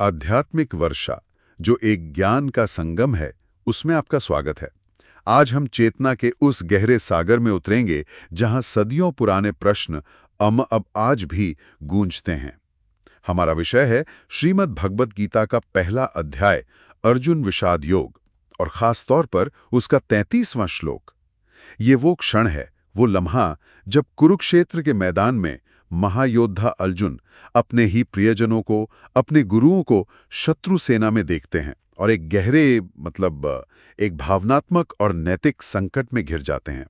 आध्यात्मिक वर्षा, जो एक ज्ञान का संगम है, उसमें आपका स्वागत है। आज हम चेतना के उस गहरे सागर में उतरेंगे जहां सदियों पुराने प्रश्न अब आज भी गूंजते हैं। हमारा विषय है श्रीमद् भगवत गीता का पहला अध्याय, अर्जुन विषाद योग, और खास तौर पर उसका 33वां श्लोक। ये वो क्षण है, वो लम्हा जब कुरुक्षेत्र के मैदान में महायोद्धा अर्जुन अपने ही प्रियजनों को, अपने गुरुओं को शत्रु सेना में देखते हैं और एक गहरे एक भावनात्मक और नैतिक संकट में घिर जाते हैं।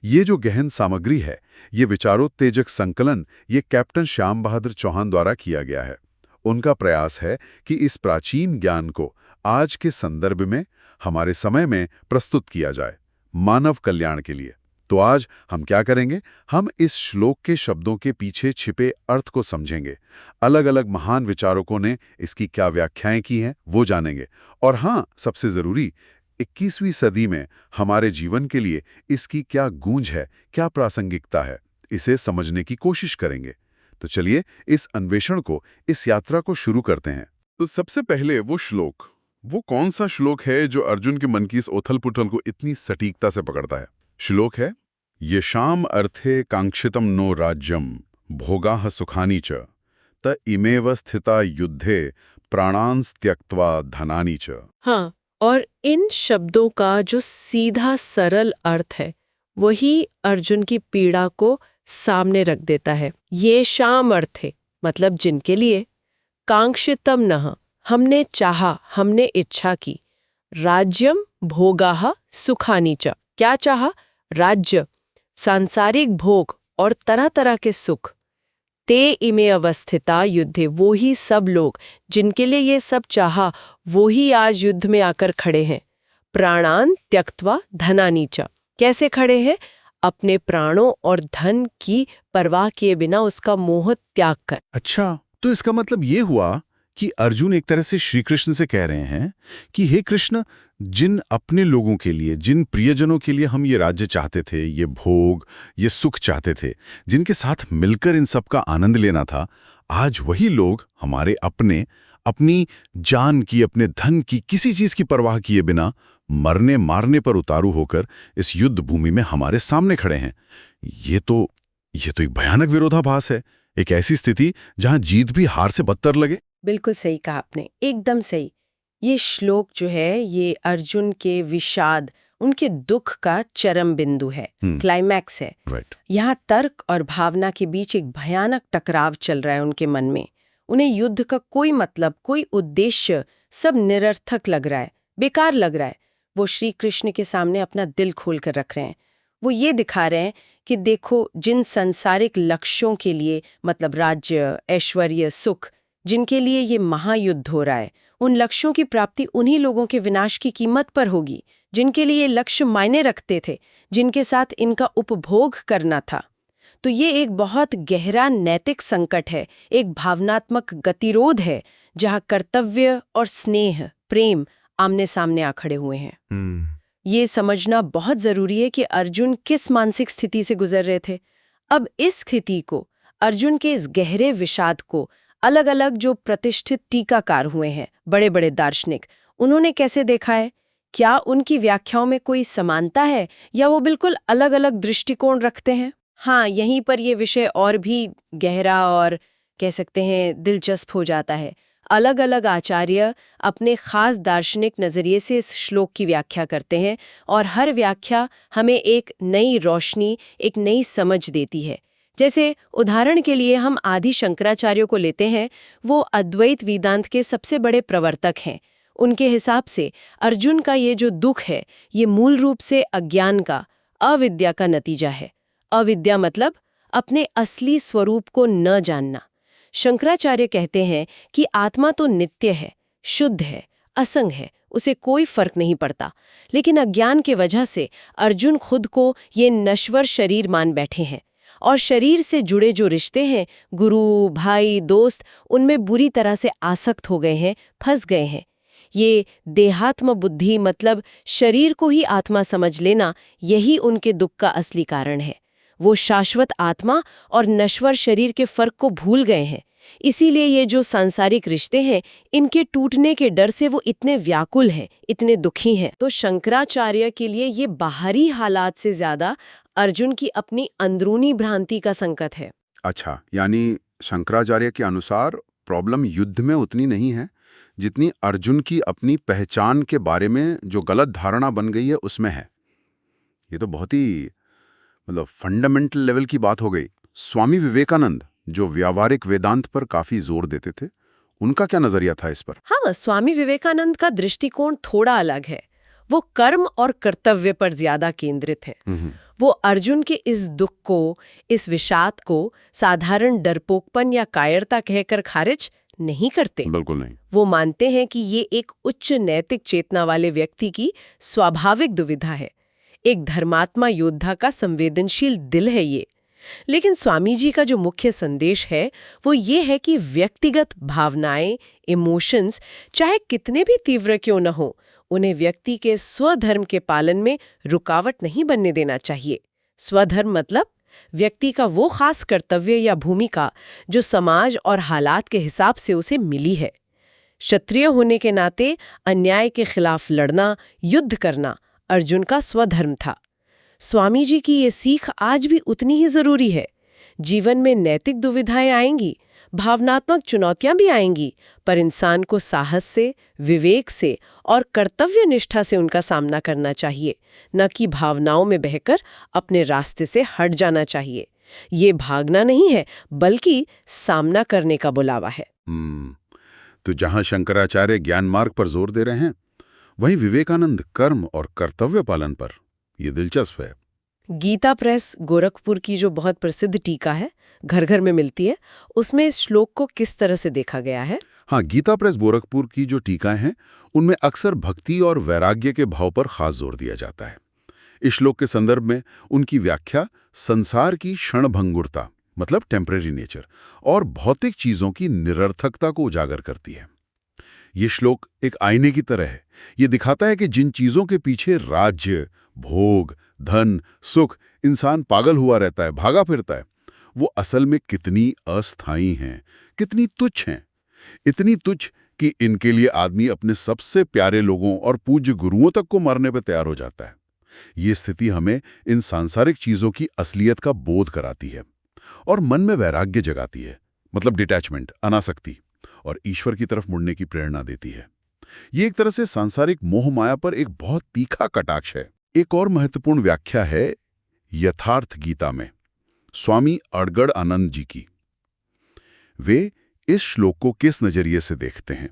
ये जो गहन सामग्री है, ये विचारोत्तेजक संकलन, ये कैप्टन श्याम बहादुर चौहान द्वारा किया गया है। उनका प्रयास है कि इस प्राचीन ज्ञान को आज के संदर्भ में, हमारे समय में प्रस्तुत किया जाए, मानव कल्याण के लिए। तो आज हम क्या करेंगे? हम इस श्लोक के शब्दों के पीछे छिपे अर्थ को समझेंगे। अलग अलग महान विचारकों ने इसकी क्या व्याख्याएं की हैं, वो जानेंगे। और हाँ, सबसे जरूरी, 21वीं सदी में हमारे जीवन के लिए इसकी क्या गूंज है, क्या प्रासंगिकता है, इसे समझने की कोशिश करेंगे। तो चलिए इस अन्वेषण को, इस यात्रा को शुरू करते हैं। तो सबसे पहले वो श्लोक, वो कौन सा श्लोक है जो अर्जुन के मन की इस उथल-पुथल को इतनी सटीकता से पकड़ता है? श्लोक है, येषाम अर्थे कांक्षितम नो राज्यम भोगाः सुखानि च त इमेव स्थिता युद्धे प्राणांस त्यक्त्वा धनानि च। हाँ, और इन शब्दों का जो सीधा सरल अर्थ है, वही अर्जुन की पीड़ा को सामने रख देता है। ये शाम अर्थे मतलब जिनके लिए, कांक्षितम नः हमने चाहा, हमने इच्छा की, राज्यम भोगाः सुखानि च क्या चाहा? राज्य, सांसारिक भोग और तरह तरह के सुख। ते इमे अवस्थिता युद्धे, वो ही सब लोग जिनके लिए ये सब चाहा, वो ही आज युद्ध में आकर खड़े हैं। प्राणान त्यक्त्वा धनानि च, कैसे खड़े हैं? अपने प्राणों और धन की परवाह किए बिना उसका मोह त्याग कर। अच्छा, तो इसका मतलब ये हुआ कि अर्जुन एक तरह से श्री कृष्ण से कह रहे हैं कि हे कृष्ण, जिन अपने लोगों के लिए, जिन प्रियजनों के लिए हम ये राज्य चाहते थे, ये भोग, ये सुख चाहते थे, जिनके साथ मिलकर इन सब का आनंद लेना था, आज वही लोग हमारे अपने, अपनी जान की, अपने धन की, किसी चीज की परवाह किए बिना मरने मारने पर उतारू होकर इस युद्ध भूमि में हमारे सामने खड़े हैं। ये तो एक भयानक विरोधाभास है, एक ऐसी स्थिति जहां जीत भी हार से बदतर लगे। बिल्कुल सही कहा आपने, एकदम सही। ये श्लोक जो है, ये अर्जुन के विषाद, उनके दुख का चरम बिंदु है, क्लाइमैक्स है। यहाँ तर्क और भावना के बीच एक भयानक टकराव चल रहा है उनके मन में। उन्हें युद्ध का कोई मतलब, कोई उद्देश्य, सब निरर्थक लग रहा है, बेकार लग रहा है। वो श्री कृष्ण के सामने अपना दिल खोल कर रख रहे हैं। वो ये दिखा रहे हैं कि देखो, जिन सांसारिक लक्ष्यों के लिए, मतलब राज्य, ऐश्वर्य, सुख, जिनके लिए ये महायुद्ध हो रहा है, उन लक्ष्यों की प्राप्ति उन्हीं लोगों के विनाश की कीमत पर होगी, जिनके लिए ये लक्ष्य मायने रखते थे, जिनके साथ इनका उपभोग करना था। तो ये एक बहुत गहरा नैतिक संकट है, एक भावनात्मक गतिरोध है, जहाँ कर्तव्य और स्नेह, प्रेम आमने सामने आ खड़े हुए हैं। ये समझना बहुत जरूरी है कि अर्जुन किस मानसिक स्थिति से गुजर रहे थे। अब इस स्थिति को, अर्जुन के इस गहरे विषाद को, अलग अलग जो प्रतिष्ठित टीकाकार हुए हैं, बड़े बड़े दार्शनिक, उन्होंने कैसे देखा है? क्या उनकी व्याख्याओं में कोई समानता है या वो बिल्कुल अलग अलग दृष्टिकोण रखते हैं? हाँ, यहीं पर ये विषय और भी गहरा और कह सकते हैं दिलचस्प हो जाता है। अलग अलग आचार्य अपने खास दार्शनिक नजरिए से इस श्लोक की व्याख्या करते हैं और हर व्याख्या हमें एक नई रोशनी, एक नई समझ देती है। जैसे उदाहरण के लिए हम आदि शंकराचार्यों को लेते हैं, वो अद्वैत वेदांत के सबसे बड़े प्रवर्तक हैं। उनके हिसाब से अर्जुन का ये जो दुख है, ये मूल रूप से अज्ञान का, अविद्या का नतीजा है। अविद्या मतलब अपने असली स्वरूप को न जानना। शंकराचार्य कहते हैं कि आत्मा तो नित्य है, शुद्ध है, असंग है, उसे कोई फर्क नहीं पड़ता, लेकिन अज्ञान के वजह से अर्जुन खुद को ये नश्वर शरीर मान बैठे हैं और शरीर से जुड़े जो रिश्ते हैं, गुरु, भाई, दोस्त, उनमें बुरी तरह से आसक्त हो गए हैं, फंस गए हैं। ये देहात्म बुद्धि मतलब शरीर को ही आत्मा समझ लेना, यही उनके दुख का असली कारण है। वो शाश्वत आत्मा और नश्वर शरीर के फर्क को भूल गए हैं। इसीलिए ये जो सांसारिक रिश्ते हैं, इनके टूटने के डर से वो इतने व्याकुल हैं, इतने दुखी हैं। तो शंकराचार्य के लिए ये बाहरी हालात से ज्यादा अर्जुन की अपनी अंदरूनी भ्रांति का संकट है। अच्छा, यानी शंकराचार्य के अनुसार प्रॉब्लम युद्ध में उतनी नहीं है जितनी अर्जुन की अपनी पहचान के बारे में जो गलत धारणा बन गई है उसमें है। ये तो बहुत ही फंडामेंटल लेवल की बात हो गई। स्वामी विवेकानंद जो व्यावहारिक वेदांत पर काफी जोर देते थे, उनका क्या नजरिया था इस पर? हाँ, स्वामी विवेकानंद का दृष्टिकोण थोड़ा अलग है। वो कर्म और कर्तव्य पर ज्यादा केंद्रित है। वो अर्जुन के इस दुख को, इस विषाद को साधारण डरपोकपन या कायरता कहकर खारिज नहीं करते। बिल्कुल नहीं। वो मानते हैं कि ये एक उच्च नैतिक चेतना वाले व्यक्ति की स्वाभाविक दुविधा है, एक धर्मात्मा योद्धा का संवेदनशील दिल है ये। लेकिन स्वामी जी का जो मुख्य संदेश है वो ये है कि व्यक्तिगत भावनाएं, इमोशंस चाहे कितने भी तीव्र क्यों न हो, उन्हें व्यक्ति के स्वधर्म के पालन में रुकावट नहीं बनने देना चाहिए। स्वधर्म मतलब व्यक्ति का वो खास कर्तव्य या भूमिका जो समाज और हालात के हिसाब से उसे मिली है। क्षत्रिय होने के नाते अन्याय के खिलाफ लड़ना, युद्ध करना अर्जुन का स्वधर्म था। स्वामी जी की ये सीख आज भी उतनी ही जरूरी है। जीवन में नैतिक दुविधाएं आएंगी, भावनात्मक चुनौतियां भी आएंगी, पर इंसान को साहस से, विवेक से और कर्तव्य निष्ठा से उनका सामना करना चाहिए, न कि भावनाओं में बहकर अपने रास्ते से हट जाना चाहिए। ये भागना नहीं है, बल्कि सामना करने का बुलावा है। तो जहां शंकराचार्य ज्ञान मार्ग पर जोर दे रहे हैं, वहीं विवेकानंद कर्म और कर्तव्य पालन पर। ये दिलचस्प है। गीता प्रेस गोरखपुर की जो बहुत प्रसिद्ध टीका है, घर घर में मिलती है, उसमें इस श्लोक को किस तरह से देखा गया है? हाँ, गीता प्रेस गोरखपुर की जो टीकाएं हैं उनमें अक्सर भक्ति और वैराग्य के भाव पर खास जोर दिया जाता है। इस श्लोक के संदर्भ में उनकी व्याख्या संसार की क्षणभंगुरता मतलब टेम्परेरी नेचर और भौतिक चीजों की निरर्थकता को उजागर करती है। ये श्लोक एक आईने की तरह है। ये दिखाता है कि जिन चीजों के पीछे राज्य, भोग, धन, सुख इंसान पागल हुआ रहता है, भागा फिरता है, वो असल में कितनी अस्थायी हैं, कितनी तुच्छ हैं। इतनी तुच्छ कि इनके लिए आदमी अपने सबसे प्यारे लोगों और पूज्य गुरुओं तक को मरने पर तैयार हो जाता है। ये स्थिति हमें इन सांसारिक चीजों की असलियत का बोध कराती है और मन में वैराग्य जगाती है, मतलब डिटैचमेंट, अनासक्ति, और ईश्वर की तरफ मुड़ने की प्रेरणा देती है। ये एक तरह से सांसारिक मोह माया पर एक बहुत तीखा कटाक्ष है। एक और महत्वपूर्ण व्याख्या है यथार्थ गीता में स्वामी अड़गड़ आनंद जी की। वे इस श्लोक को किस नजरिए से देखते हैं?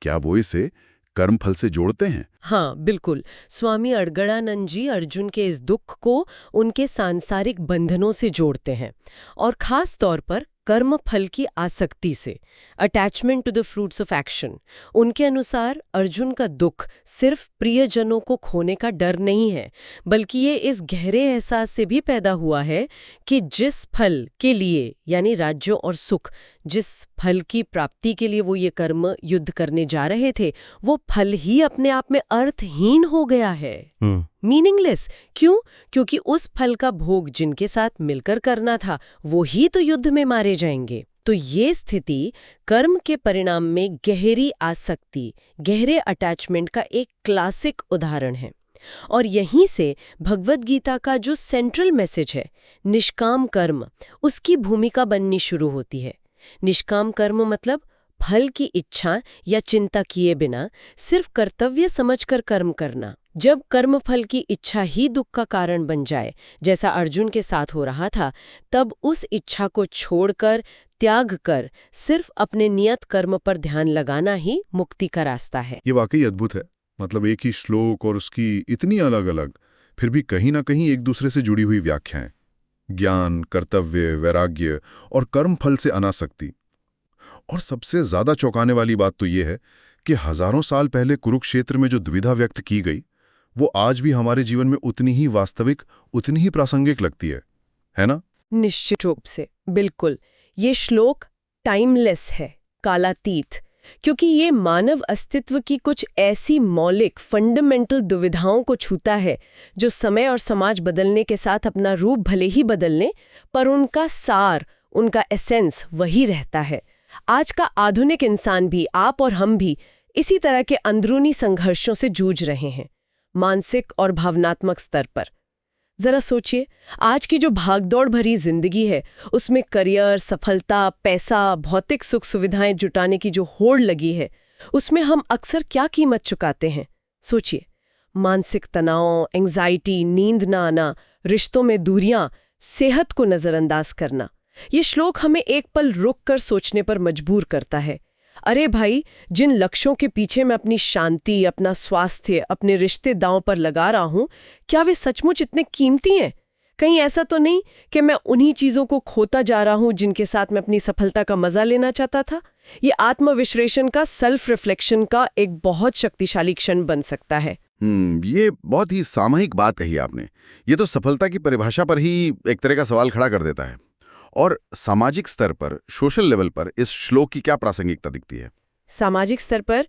क्या वो इसे कर्मफल से जोड़ते हैं? हाँ, बिल्कुल। स्वामी अड़गड़ानंद जी अर्जुन के इस दुख को उनके सांसारिक बंधनों से जोड़ते हैं और खास तौर पर कर्म फल की आसक्ति से, attachment to the fruits of action. उनके अनुसार अर्जुन का दुख सिर्फ प्रियजनों को खोने का डर नहीं है, बल्कि ये इस गहरे एहसास से भी पैदा हुआ है कि जिस फल के लिए, यानी राज्य और सुख, जिस फल की प्राप्ति के लिए वो ये कर्म युद्ध करने जा रहे थे, वो फल ही अपने आप में अर्थहीन हो गया है, मीनिंगलेस। क्यों? क्योंकि उस फल का भोग जिनके साथ मिलकर करना था वो ही तो युद्ध में मारे जाएंगे। तो ये स्थिति कर्म के परिणाम में गहरी आसक्ति, गहरे अटैचमेंट का एक क्लासिक उदाहरण है। और यहीं से भगवद गीता का जो सेंट्रल मैसेज है, निष्काम कर्म, उसकी भूमिका बननी शुरू होती है। निष्काम कर्म मतलब फल की इच्छा या चिंता किए बिना सिर्फ कर्तव्य समझकर कर्म करना। जब कर्म फल की इच्छा ही दुख का कारण बन जाए, जैसा अर्जुन के साथ हो रहा था, तब उस इच्छा को छोड़कर, त्याग कर सिर्फ अपने नियत कर्म पर ध्यान लगाना ही मुक्ति का रास्ता है। ये वाकई अद्भुत है। मतलब एक ही श्लोक और उसकी इतनी अलग अलग, फिर भी कहीं ना कहीं एक दूसरे से जुड़ी हुई व्याख्याएं। ज्ञान, कर्तव्य, वैराग्य और कर्म फल से अनासक्ति। और सबसे ज्यादा चौंकाने वाली बात तो ये है कि हजारों साल पहले कुरुक्षेत्र में जो दुविधा व्यक्त की गई, वो आज भी हमारे जीवन में उतनी ही वास्तविक, उतनी ही प्रासंगिक लगती है ना? निश्चित रूप से, बिल्कुल। ये श्लोक टाइमलेस है, कालातीत, क्योंकि ये मानव अस्तित्व की कुछ ऐसी मौलिक, फंडामेंटल दुविधाओं को छूता है जो समय और समाज बदलने के साथ अपना रूप भले ही बदलने, पर उनका सार, उनका एसेंस वही रहता है। आज का आधुनिक इंसान भी, आप और हम भी इसी तरह के अंदरूनी संघर्षों से जूझ रहे हैं, मानसिक और भावनात्मक स्तर पर। जरा सोचिए, आज की जो भागदौड़ भरी जिंदगी है, उसमें करियर, सफलता, पैसा, भौतिक सुख सुविधाएं जुटाने की जो होड़ लगी है, उसमें हम अक्सर क्या कीमत चुकाते हैं? सोचिए, मानसिक तनाव, एंजाइटी, नींद ना आना, रिश्तों में दूरियां, सेहत को नजरअंदाज करना। ये श्लोक हमें एक पल रुक कर सोचने पर मजबूर करता है। अरे भाई, जिन लक्ष्यों के पीछे मैं अपनी शांति, अपना स्वास्थ्य, अपने रिश्ते दांव पर लगा रहा हूं, क्या वे सचमुच इतने कीमती हैं? कहीं ऐसा तो नहीं कि मैं उन्हीं चीजों को खोता जा रहा हूं जिनके साथ मैं अपनी सफलता का मजा लेना चाहता था? ये आत्मविश्लेषण का, सेल्फ रिफ्लेक्शन का एक बहुत शक्तिशाली क्षण बन सकता है। ये बहुत ही सामयिक बात कही आपने। ये तो सफलता की परिभाषा पर ही एक तरह का सवाल खड़ा कर देता है। और सामाजिक स्तर पर, सोशल लेवल पर इस श्लोक की क्या प्रासंगिकता दिखती है? सामाजिक स्तर पर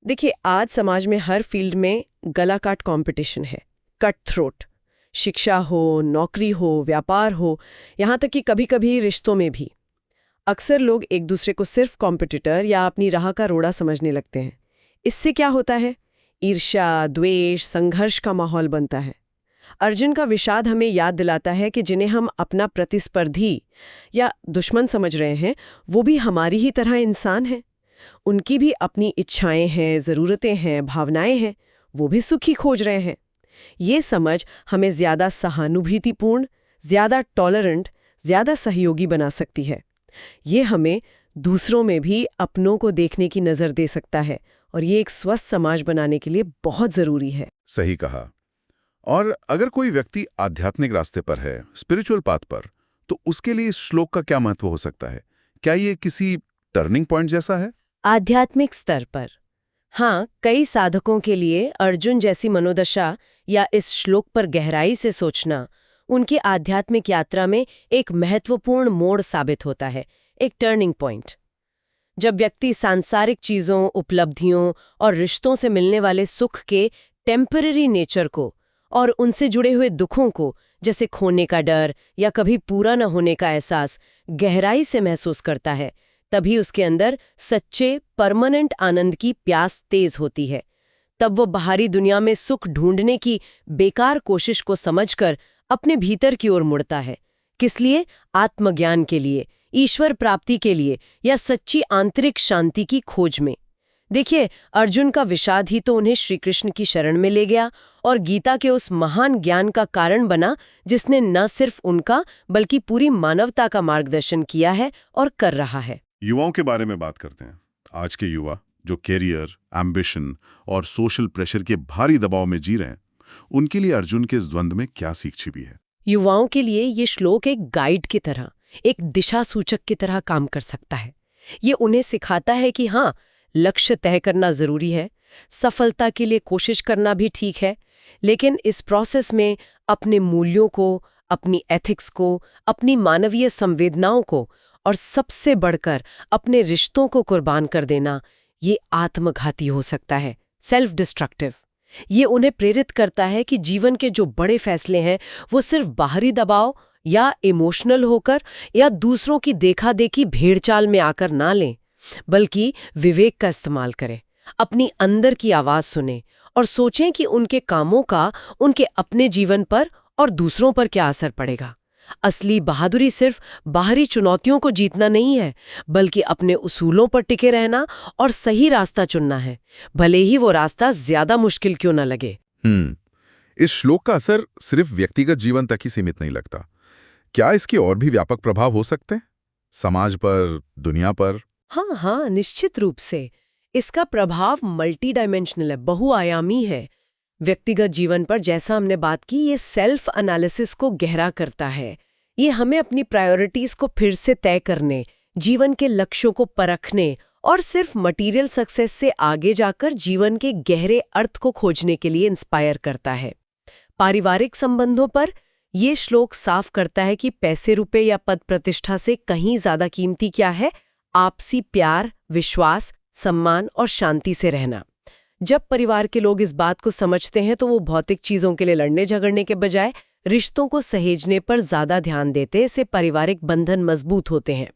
देखिए, आज समाज में हर फील्ड में गला काट कंपटीशन है, कट थ्रोट। शिक्षा हो, नौकरी हो, व्यापार हो, यहाँ तक कि कभी-कभी रिश्तों में भी। अक्सर लोग एक दूसरे को सिर्फ कॉम्पिटिटर या अपनी राह का रोड़ा समझने लगते हैं। इससे क्या होता है? ईर्ष्या, द्वेष, संघर्ष का माहौल बनता है। अर्जुन का विषाद हमें याद दिलाता है कि जिन्हें हम अपना प्रतिस्पर्धी या दुश्मन समझ रहे हैं, वो भी हमारी ही तरह इंसान हैं। उनकी भी अपनी इच्छाएं हैं, ज़रूरतें हैं, भावनाएं हैं, वो भी सुखी खोज रहे हैं। ये समझ हमें ज़्यादा सहानुभूतिपूर्ण, ज़्यादा टॉलरेंट, ज़्यादा सहयोगी बना सकती है। ये हमें दूसरों में भी अपनों को देखने की नज़र दे सकता है, और ये एक स्वस्थ समाज बनाने के लिए बहुत ज़रूरी है। सही कहा। और अगर कोई व्यक्ति आध्यात्मिक रास्ते पर है, स्पिरिचुअल पाथ पर, तो उसके लिए इस श्लोक का क्या महत्व हो सकता है? क्या ये किसी टर्निंग पॉइंट जैसा है? आध्यात्मिक स्तर पर हाँ, कई साधकों के लिए अर्जुन जैसी मनोदशा या इस श्लोक पर गहराई से सोचना उनकी आध्यात्मिक यात्रा में एक महत्वपूर्ण मोड़ साबित होता है, एक टर्निंग पॉइंट। जब व्यक्ति सांसारिक चीजों, उपलब्धियों और रिश्तों से मिलने वाले सुख के टेम्पररी नेचर को और उनसे जुड़े हुए दुखों को, जैसे खोने का डर या कभी पूरा न होने का एहसास, गहराई से महसूस करता है, तभी उसके अंदर सच्चे परमानेंट आनंद की प्यास तेज होती है। तब वो बाहरी दुनिया में सुख ढूंढने की बेकार कोशिश को समझकर अपने भीतर की ओर मुड़ता है। किस लिए? आत्मज्ञान के लिए, ईश्वर प्राप्ति के लिए, या सच्ची आंतरिक शांति की खोज में। देखिए, अर्जुन का विषाद ही तो उन्हें श्री कृष्ण की शरण में ले गया और गीता के उस महान ज्ञान का कारण बना, जिसने न सिर्फ उनका बल्कि पूरी मानवता का मार्गदर्शन किया है और कर रहा है। युवाओं के बारे में बात करते हैं। आज के युवा जो कैरियर, एम्बिशन और सोशल प्रेशर के भारी दबाव में जी रहे हैं, उनके लिए अर्जुन के इस द्वंद्व में क्या सीख छिपी है? युवाओं के लिए ये श्लोक एक गाइड की तरह, एक दिशा सूचक की तरह काम कर सकता है। ये उन्हें सिखाता है कि हाँ, लक्ष्य तय करना जरूरी है, सफलता के लिए कोशिश करना भी ठीक है, लेकिन इस प्रोसेस में अपने मूल्यों को, अपनी एथिक्स को, अपनी मानवीय संवेदनाओं को और सबसे बढ़कर अपने रिश्तों को कुर्बान कर देना, ये आत्मघाती हो सकता है, सेल्फ डिस्ट्रक्टिव। ये उन्हें प्रेरित करता है कि जीवन के जो बड़े फैसले हैं, वो सिर्फ बाहरी दबाव या इमोशनल होकर या दूसरों की देखा-देखी भेड़चाल में आकर ना लें, बल्कि विवेक का इस्तेमाल करें, अपनी अंदर की आवाज सुनें और सोचें कि उनके कामों का उनके अपने जीवन पर और दूसरों पर क्या असर पड़ेगा। असली बहादुरी सिर्फ बाहरी चुनौतियों को जीतना नहीं है, बल्कि अपने उसूलों पर टिके रहना और सही रास्ता चुनना है, भले ही वो रास्ता ज्यादा मुश्किल क्यों न लगे। इस श्लोक का असर सिर्फ व्यक्तिगत जीवन तक ही सीमित नहीं लगता। क्या इसके और भी व्यापक प्रभाव हो सकते हैं, समाज पर, दुनिया पर? हाँ, निश्चित रूप से। इसका प्रभाव मल्टी डायमेंशनल है, बहुआयामी है। व्यक्तिगत जीवन पर, जैसा हमने बात की, ये सेल्फ एनालिसिस को गहरा करता है। ये हमें अपनी प्रायोरिटीज को फिर से तय करने, जीवन के लक्ष्यों को परखने और सिर्फ मटेरियल सक्सेस से आगे जाकर जीवन के गहरे अर्थ को खोजने के लिए इंस्पायर करता है। पारिवारिक संबंधों पर ये श्लोक साफ करता है कि पैसे, रुपए या पद प्रतिष्ठा से कहीं ज्यादा कीमती क्या है? आपसी प्यार, विश्वास, सम्मान और शांति से रहना। जब परिवार के लोग इस बात को समझते हैं तो वो भौतिक चीजों के लिए लड़ने झगड़ने के बजाय रिश्तों को सहेजने पर ज्यादा ध्यान देते, इससे पारिवारिक बंधन मजबूत होते हैं।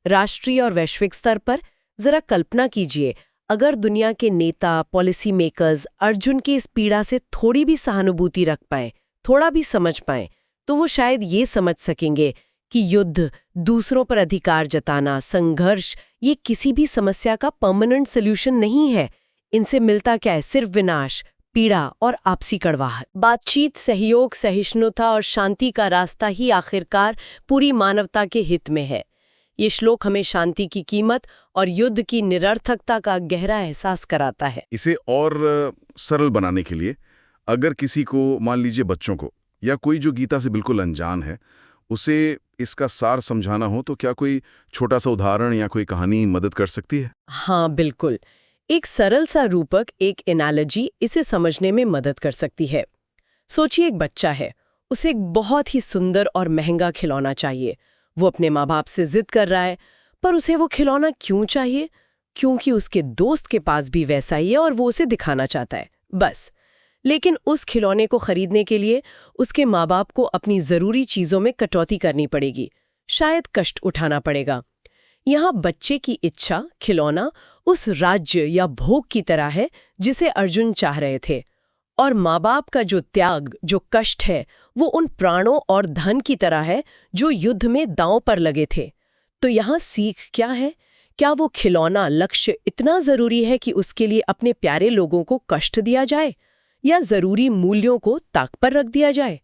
राष्ट्रीय और वैश्विक स्तर पर जरा कल्पना कीजिए, अगर दुनिया के नेता, पॉलिसी मेकर्स अर्जुन की इस पीड़ा से थोड़ी भी सहानुभूति रख पाए, थोड़ा भी समझ पाए, तो वो शायद ये समझ सकेंगे कि युद्ध, दूसरों पर अधिकार जताना, संघर्ष, ये किसी भी समस्या का परमानेंट सॉल्यूशन नहीं है। इनसे मिलता क्या है? सिर्फ विनाश, पीड़ा और आपसी कड़वाहट। बातचीत, सहयोग, सहिष्णुता और शांति का रास्ता ही आखिरकार पूरी मानवता के हित में है। ये श्लोक हमें शांति की कीमत और युद्ध की निरर्थकता का गहरा एहसास कराता है। इसे और सरल बनाने के लिए, अगर किसी को, मान लीजिए बच्चों को, या कोई जो गीता से बिल्कुल अनजान है, उसे इसका सार समझाना हो, तो क्या कोई छोटा सा उदाहरण या कोई कहानी मदद कर सकती है? हाँ, बिल्कुल। एक सरल सा रूपक, एक एनालॉजी इसे समझने में मदद कर सकती है। सोचिए, एक बच्चा है, उसे एक बहुत ही सुंदर और महंगा खिलौना चाहिए। वो अपने माँ बाप से जिद कर रहा है, पर उसे वो खिलौना क्यों चाहिए? क्योंकि उसके दोस्त के पास भी वैसा ही है और वो उसे दिखाना चाहता है, बस। लेकिन उस खिलौने को खरीदने के लिए उसके माँ बाप को अपनी जरूरी चीजों में कटौती करनी पड़ेगी, शायद कष्ट उठाना पड़ेगा। यहाँ बच्चे की इच्छा, खिलौना, उस राज्य या भोग की तरह है जिसे अर्जुन चाह रहे थे, और माँ बाप का जो त्याग, जो कष्ट है, वो उन प्राणों और धन की तरह है जो युद्ध में दांव पर लगे थे। तो यहाँ सीख क्या है? क्या वो खिलौना, लक्ष्य इतना जरूरी है कि उसके लिए अपने प्यारे लोगों को कष्ट दिया जाए, या जरूरी मूल्यों को ताक पर रख दिया जाए?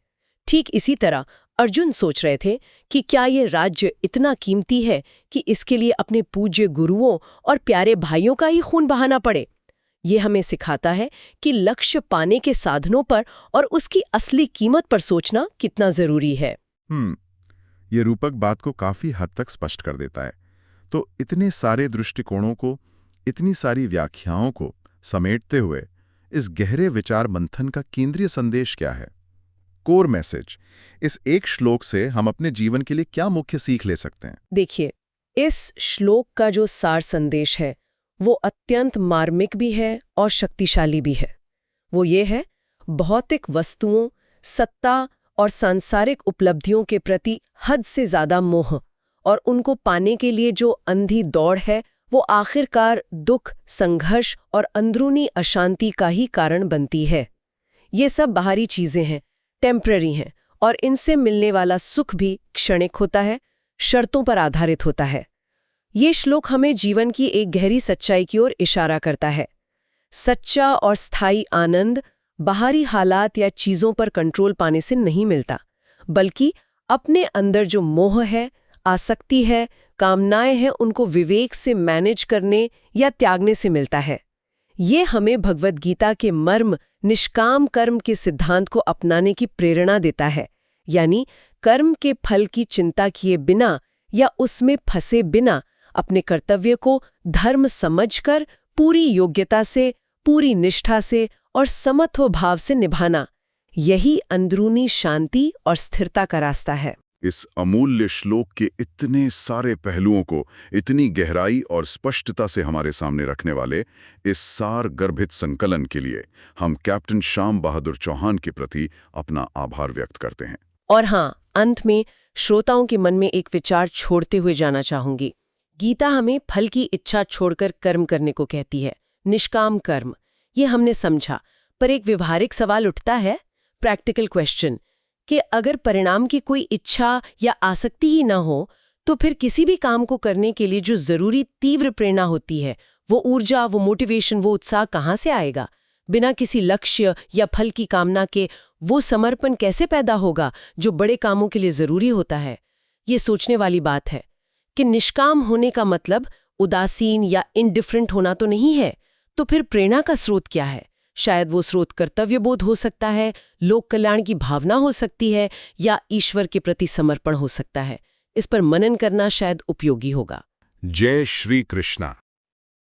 ठीक इसी तरह अर्जुन सोच रहे थे कि क्या ये राज्य इतना कीमती है कि इसके लिए अपने पूज्य गुरुओं और प्यारे भाइयों का ही खून बहाना पड़े? ये हमें सिखाता है कि लक्ष्य पाने के साधनों पर और उसकी असली कीमत पर सोचना कितना जरूरी है। ये रूपक बात को काफी हद तक स्पष्ट कर देता है। तो इतने सारे दृष्टिकोणों को, इतनी सारी व्याख्याओं को समेटते हुए इस गहरे विचार मंथन का केंद्रीय संदेश क्या है? कोर मैसेज, इस एक श्लोक से हम अपने जीवन के लिए क्या मुख्य सीख ले सकते हैं? देखिए, इस श्लोक का जो सार संदेश है वो अत्यंत मार्मिक भी है और शक्तिशाली भी है। वो ये है, भौतिक वस्तुओं, सत्ता और सांसारिक उपलब्धियों के प्रति हद से ज्यादा मोह और उनको पाने के लिए जो अंधी दौड़ है, वो आखिरकार दुख, संघर्ष और अंदरूनी अशांति का ही कारण बनती है। ये सब बाहरी चीजें हैं, टेम्पररी हैं, और इनसे मिलने वाला सुख भी क्षणिक होता है, शर्तों पर आधारित होता है। ये श्लोक हमें जीवन की एक गहरी सच्चाई की ओर इशारा करता है। सच्चा और स्थायी आनंद बाहरी हालात या चीजों पर कंट्रोल पाने से नहीं मिलता, बल्कि अपने अंदर जो मोह है, आसक्ति है, कामनाएं हैं, उनको विवेक से मैनेज करने या त्यागने से मिलता है। ये हमें भगवद गीता के मर्म, निष्काम कर्म के सिद्धांत को अपनाने की प्रेरणा देता है। यानी कर्म के फल की चिंता किए बिना या उसमें फंसे बिना अपने कर्तव्य को धर्म समझकर पूरी योग्यता से, पूरी निष्ठा से और समत्व भाव से निभाना, यही अंदरूनी शांति और स्थिरता का रास्ता है। इस अमूल्य श्लोक के इतने सारे पहलुओं को इतनी गहराई और स्पष्टता से हमारे सामने रखने वाले इस सार गर्भित संकलन के लिए हम कैप्टन श्याम बहादुर चौहान के प्रति अपना आभार व्यक्त करते हैं। और हाँ, अंत में श्रोताओं के मन में एक विचार छोड़ते हुए जाना चाहूंगी। गीता हमें फल की इच्छा छोड़कर कर्म करने को कहती है, निष्काम कर्म। ये हमने समझा, पर एक व्यवहारिक सवाल उठता है, प्रैक्टिकल क्वेश्चन, कि अगर परिणाम की कोई इच्छा या आसक्ति ही ना हो, तो फिर किसी भी काम को करने के लिए जो जरूरी तीव्र प्रेरणा होती है, वो ऊर्जा, वो मोटिवेशन, वो उत्साह कहाँ से आएगा? बिना किसी लक्ष्य या फल की कामना के वो समर्पण कैसे पैदा होगा जो बड़े कामों के लिए जरूरी होता है? ये सोचने वाली बात है कि निष्काम होने का मतलब उदासीन या इनडिफरेंट होना तो नहीं है। तो फिर प्रेरणा का स्रोत क्या है? शायद वो स्रोत कर्तव्यबोध हो सकता है, लोक कल्याण की भावना हो सकती है, या ईश्वर के प्रति समर्पण हो सकता है। इस पर मनन करना शायद उपयोगी होगा। जय श्री कृष्णा।